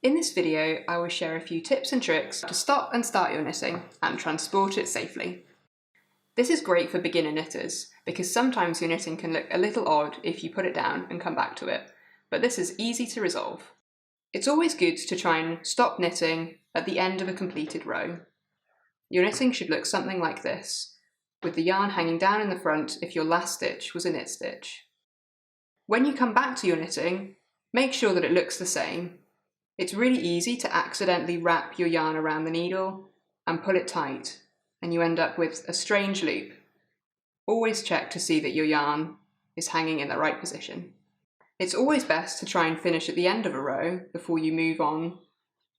In this video, I will share a few tips and tricks to stop and start your knitting and transport it safely. This is great for beginner knitters because sometimes your knitting can look a little odd if you put it down and come back to it, but this is easy to resolve. It's always good to try and stop knitting at the end of a completed row. Your knitting should look something like this, with the yarn hanging down in the front if your last stitch was a knit stitch. When you come back to your knitting, make sure that it looks the same. It's really easy to accidentally wrap your yarn around the needle and pull it tight, and you end up with a strange loop. Always check to see that your yarn is hanging in the right position. It's always best to try and finish at the end of a row before you move on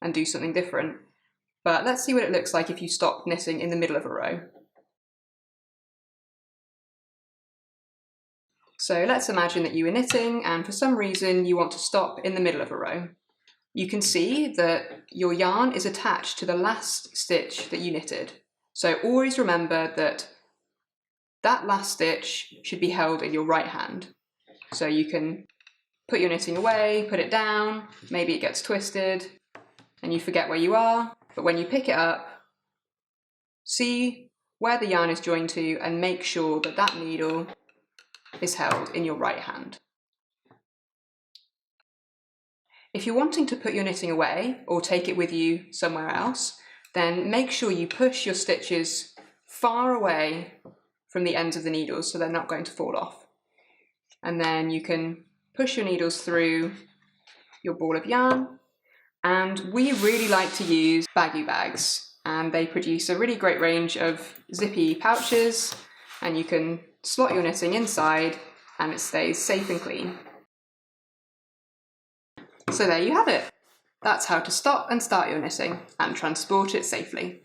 and do something different. But let's see what it looks like if you stop knitting in the middle of a row. So let's imagine that you were knitting and for some reason you want to stop in the middle of a row. You can see that your yarn is attached to the last stitch that you knitted. So always remember that that last stitch should be held in your right hand. So you can put your knitting away, put it down, maybe it gets twisted and you forget where you are, but when you pick it up, see where the yarn is joined to and make sure that that needle is held in your right hand. If you're wanting to put your knitting away or take it with you somewhere else, then make sure you push your stitches far away from the ends of the needles so they're not going to fall off. And then you can push your needles through your ball of yarn. And we really like to use baggy bags, and they produce a really great range of zippy pouches, and you can slot your knitting inside and it stays safe and clean. So there you have it. That's how to stop and start your knitting and transport it safely.